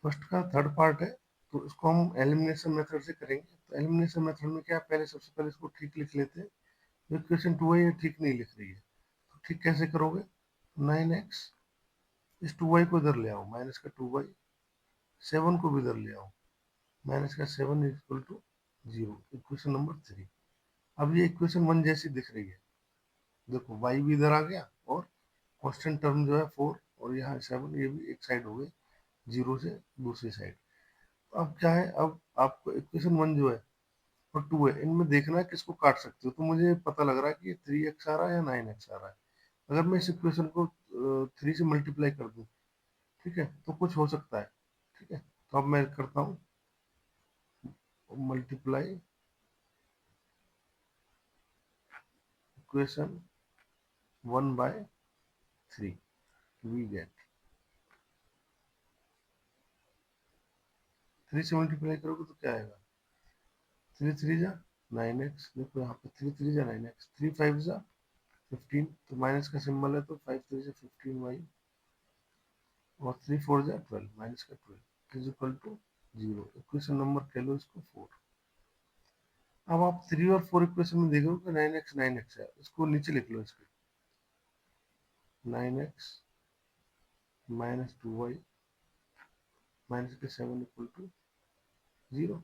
First का third part है, तो इसको हम एलिमिनेशन मेथड से करेंगे। तो एलिमिनेशन मेथड में क्या, पहले सबसे पहले इसको ठीक लिख लेते हैं। इक्वेशन 2y ये ठीक नहीं लिख रही है, तो ठीक कैसे करोगे, 9x, इस 2y को इधर ले आओ, माइनस का 2y, 7 को भी इधर ले आओ, माइनस का 7 is equal to 0। Equation number 3। अब ये इक्वेशन 1 जैसी दिख रही है, देखो y भी इधर आ गया और कांस्टेंट टर्म जो है 4 और यहाँ 7, ये भी एक साइड हो गए, 0 से दूसरी साइड। अब क्या है, अब आपको इक्वेशन 1 जो है और 2 है, इनमें देखना है किसको काट सकते हो। तो मुझे पता लग रहा है कि ये 3x आ रहा है या 9x आ रहा है। अगर मैं इस इक्वेशन को 3 से मल्टीप्लाई कर दूं, ठीक है, तो कुछ हो सकता है। ठीक है, तो अब मैं करता हूँ मल्टीप्लाई इक्वेशन 1/3, वी गेट 3 से मल्टीप्लाई करोगे तो क्या आएगा, 3 3 जा 9x, देखो यहाँ पे 3 3 जा 9x, 3 5 जा 15, तो माइनस का सिंबल है तो 5 3 जा 15y, और 3 4 जा 12, माइनस का 12 is equal to 0। Equation number कह लो इसको 4। अब आप 3 और 4 इक्वेशन में देखोगे 9x 9x है, इसको नीचे लिख लो, इसके 9x माइनस 2y माइनस के 7 इक्वल टू 0।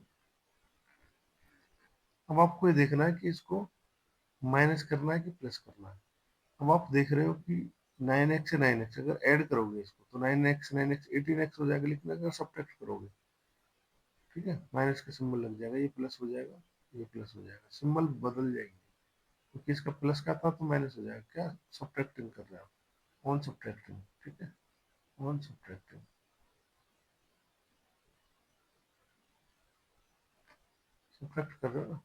अब आपको ये देखना है कि इसको माइनस करना है कि प्लस करना है। अब आप देख रहे हो कि 9x से 9x अगर ऐड करोगे इसको तो 9x 9x 18x हो जाएगा, लेकिन अगर सब्ट्रैक्ट करोगे, ठीक है, माइनस का सिंबल लग जाएगा, ये प्लस हो जाएगा, ये प्लस हो जाएगा, सिंबल बदल जाएंगे, क्योंकि इसका प्लस का था तो माइनस हो जाएगा। क्या सब्ट्रैक्टिंग कर रहे हो, ऑन सब्ट्रैक्टिंग, ठीक है, ऑन सब्ट्रैक्टिंग, सब्ट्रैक्ट कर रहे हो ना।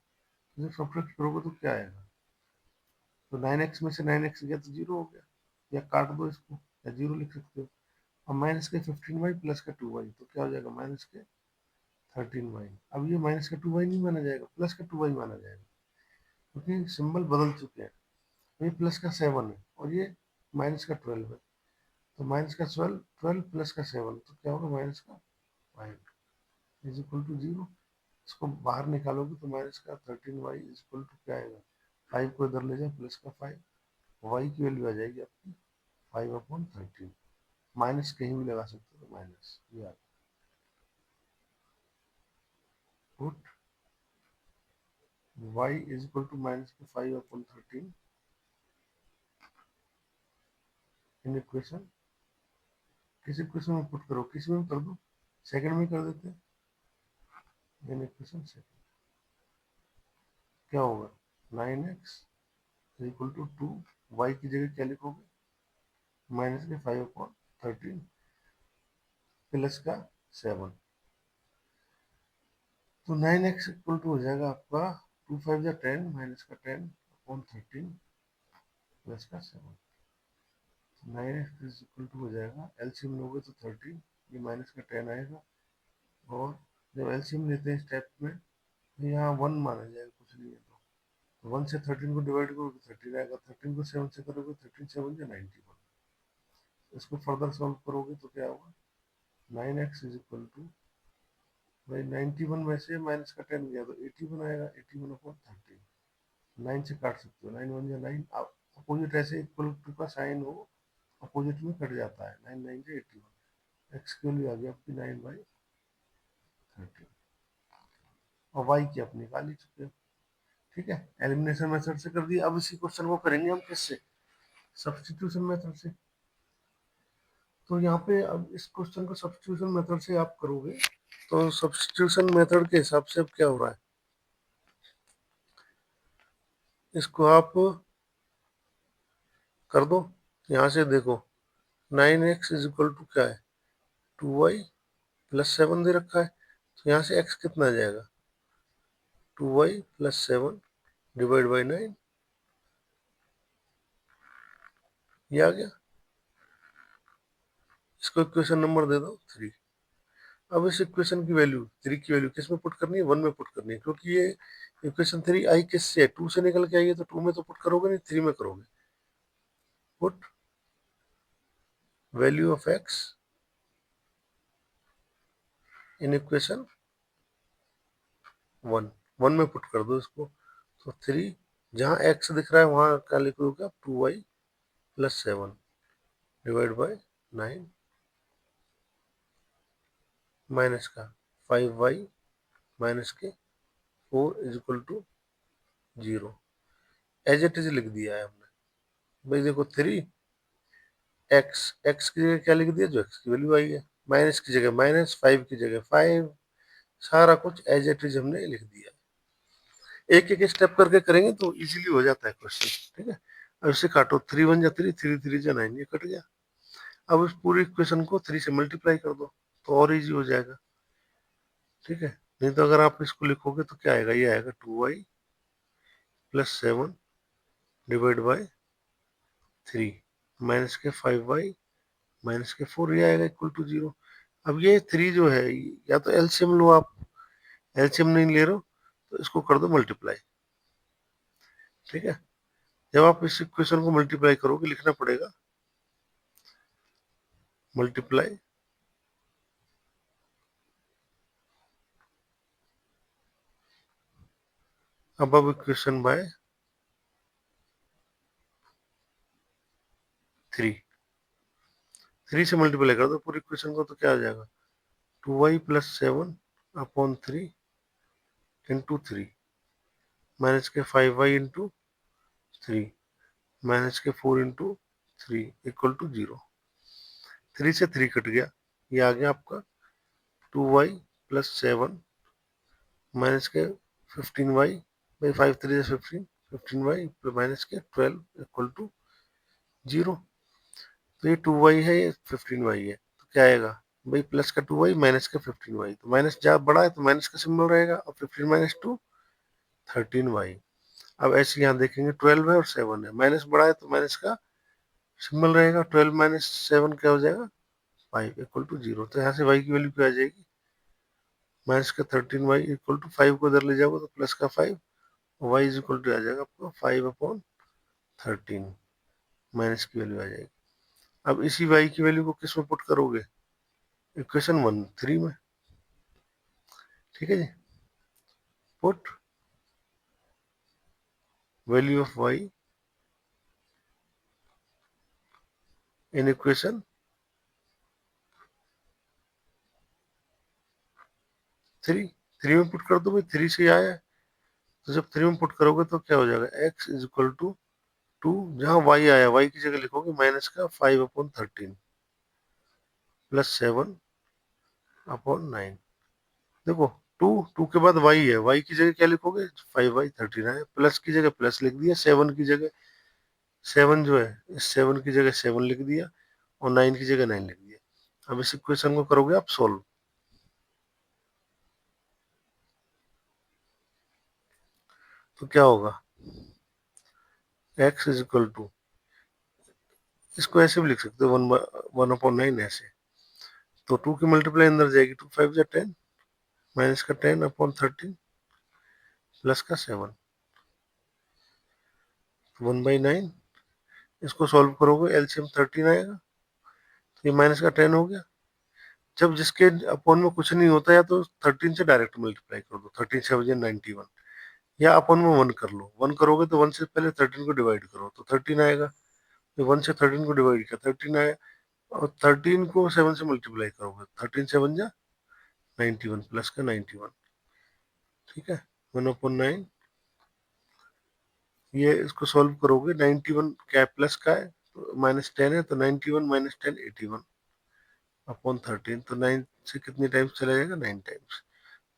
जब सब्ट्रैक्ट करोगे तो क्या आएगा, तो 9x में से 9x गया तो 0 हो गया, या काट दो इसको, या 0 लिख सकते हो। अब माइनस के 15y प्लस का 2y, तो क्या हो जाएगा, माइनस के 13y। अब ये माइनस का 2y नहीं माना जाएगा, प्लस का 2y माना जाएगा, क्योंकि सिंबल बदल चुके हैं। ये प्लस का 7 है और ये माइनस का 12 है, तो माइनस का 12, 12 प्लस का 7, तो क्या होगा, माइनस का 5 इज इक्वल टू 0। इसको बाहर निकालोगे तो माइनस का 13y इज इक्वल टू क्या आएगा, 5 को इधर ले जाओ, प्लस का 5, y की वैल्यू आ जाएगी आपकी 5/13। माइनस कहीं भी लगा सकते हो, तो माइनस ये put y is equal to minus के 5/13 इन इक्वेशन, किस इक्वेशन में पुट करो, किसी में कर दो, सेकंड में कर देते हैं, इन इक्वेशन सेकंड क्या होगा, 9x is equal to 2, y की जगह क्या लिखोगे, माइनस के 5/13 प्लस का 7, तो 9x इक्वल टू हो जाएगा आपका 2 5 जा 10, माइनस का 10/13 प्लस का 7। 9x इज इक्वल टू हो जाएगा, एलसीएम लोगे तो 13, ये माइनस का 10 आएगा, और जब एलसीएम लेते हैं स्टेप में तो यहाँ 1 माना जाएगा, कुछ नहीं है, तो 1 से 13 को डिवाइड करोगे 13 आएगा, 13 को 7 से करोगे 13 7 या 91। इसको फर्दर सॉल्व करोगे तो क्या होगा, 9x इज इक्वल टू, भाई 91 में से माइनस का 10 गया तो 81 आएगा, 81/13, 9 से काट सकते हो, 9 1 या 9, अपोजिट ऐसे इक्वल टू का साइन हो अपोजिट में कट जाता है, 9 9 से 81, एक्स की वैल्यू आ गई आपकी 9/13, और वाई की आप निकाल ही चुके हो। ठीक है, एलिमिनेशन मेथड से कर दिया। अब इसी क्वेश्चन को करेंगे हम किससे, सब्स्टिट्यूशन मेथड से। तो यहाँ पे अब इस क्वेश्चन को सब्स्टिट्यूशन मेथड से आप करोगे, तो सब्स्टिट्यूशन मेथड के हिसाब से अब क्या हो रहा है, इसको आप कर दो, यहाँ से देखो 9x इज इक्वल टू क्या है, 2y प्लस 7 दे रखा है, तो यहाँ से x कितना आ जाएगा, 2y प्लस 7 डिवाइड बाई 9, ये आ गया। इसको इक्वेशन नंबर दे दो 3। अब इस इक्वेशन की वैल्यू 3 की वैल्यू किस में पुट करनी है, 1 में पुट करनी है, क्योंकि ये इक्वेशन 3 आई किससे है, 2 से निकल के आई है, तो 2 में तो पुट करोगे नहीं, 3 में करोगे। Put value of x in equation 1 में पुट कर दो इसको, तो 3 जहाँ x दिख रहा है वहाँ क्या लिखोगे, 2y plus 7 divide by 9 minus का 5y माइनस के 4 is equal to 0। As it is लिख दिया है हमने भाई। देखो 3 x की जगह क्या लिख दिया, जो x की वैल्यू आई है, माइनस की जगह माइनस, 5 की जगह 5, सारा कुछ एज इट इज हमने लिख दिया। एक एक स्टेप करके करेंगे तो इजीली हो जाता है क्वेश्चन, ठीक है। अब इसे काटो, 3 1 जा 3, 3 3 जा 9, ये कट गया। अब इस पूरी इक्वेशन को 3 से मल्टीप्लाई कर दो तो और इजी हो जाएगा, ठीक है। नहीं तो अगर आप इसको लिखोगे तो क्या आएगा, ये आएगा 2y plus 7 divide by 3 minus के 5y माइनस के 4, ये आएगा इक्वल टू 0। अब ये 3 जो है, या तो एलसीएम लो आप, एलसीएम नहीं ले रहे हो तो इसको कर दो मल्टीप्लाई, ठीक है। जब आप इस इक्वेशन को मल्टीप्लाई करोगे, लिखना पड़ेगा मल्टीप्लाई above इक्वेशन बाय 3। 3 से मल्टीप्लाई कर दो पूरी इक्वेशन को तो क्या आ जाएगा, 2y plus 7 upon 3 into 3 minus के 5y इंटू 3 माइनस के 4 इंटू 3 इक्वल टू 0। 3 से 3 कट गया, ये आ गया आपका 2y प्लस 7 माइनस के 15y बाई 5 3 15, 15y माइनस के 12 इक्वल टू 0। तो ये 2y है, ये 15y है, तो क्या आएगा भाई, प्लस का 2y माइनस का 15y, तो माइनस जहाँ बड़ा है तो माइनस का सिंबल रहेगा, और 15 माइनस 2 13y। अब ऐसे यहाँ देखेंगे 12 है और 7 है, माइनस बड़ा है तो माइनस का सिंबल रहेगा, 12 माइनस 7 क्या हो जाएगा, 5 इक्वल टू 0। तो यहाँ से y की वैल्यू क्या आ जाएगी, माइनस का 13y इक्वल टू 5 को इधर ले जाओगे तो प्लस का 5, y इज इक्वल टू आ जाएगा आपको 5 अपॉन 13, माइनस की वैल्यू आ जाएगी। अब इसी y की वैल्यू को किस में पुट करोगे, इक्वेशन 1 3 में, ठीक है जी। Put value of y in equation 3 में पुट कर दो भाई, 3 से आया है, तो जब 3 में पुट करोगे तो क्या हो जाएगा, x इज इक्वल टू 2, जहाँ y आया y की जगह लिखोगे माइनस का 5 अपॉन 13 प्लस 7 अपॉन 9। देखो 2 2 के बाद y है, y की जगह क्या लिखोगे, 5y 13 है, प्लस की जगह प्लस लिख दिया, 7 की जगह 7 जो है, इस 7 की जगह 7 लिख दिया, और 9 की जगह 9 लिख दिया। अब इस इक्वेशन को करोगे आप सोल्व, तो क्या होगा, x इज इक्वल टू, इसको ऐसे भी लिख सकते हो 1/9 ऐसे, तो 2 की मल्टीप्लाई अंदर जाएगी, 2 5 जा 10 माइनस का 10 अपॉन 13 प्लस का 7 1/9। इसको सॉल्व करोगे एलसीएम 13 आएगा, तो ये माइनस का 10 हो गया। जब जिसके अपॉन में कुछ नहीं होता, या तो 13 से डायरेक्ट मल्टीप्लाई कर दो, 13 से 91, या अपॉन में 1 कर लो, 1 करोगे तो 1 से पहले 13 को डिवाइड करो तो 13 आएगा, तो 1 से 13 को डिवाइड किया 13 आया, और 13 को 7 से मल्टीप्लाई करोगे, 13 7 जा 91 प्लस का 91, ठीक है, 1/9। ये इसको सॉल्व करोगे, 91 क्या है, प्लस का है, तो माइनस 10 है, तो 91 माइनस 10 81 अपॉन 13, तो 9 से कितने टाइम्स चला जाएगा, 9 टाइम्स।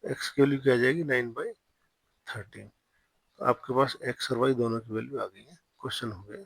एक्स की वैल्यू क्या आ जाएगी, 9/13। तो आपके पास एक्स और वाई दोनों की वैल्यू आ गई है, क्वेश्चन हो गया।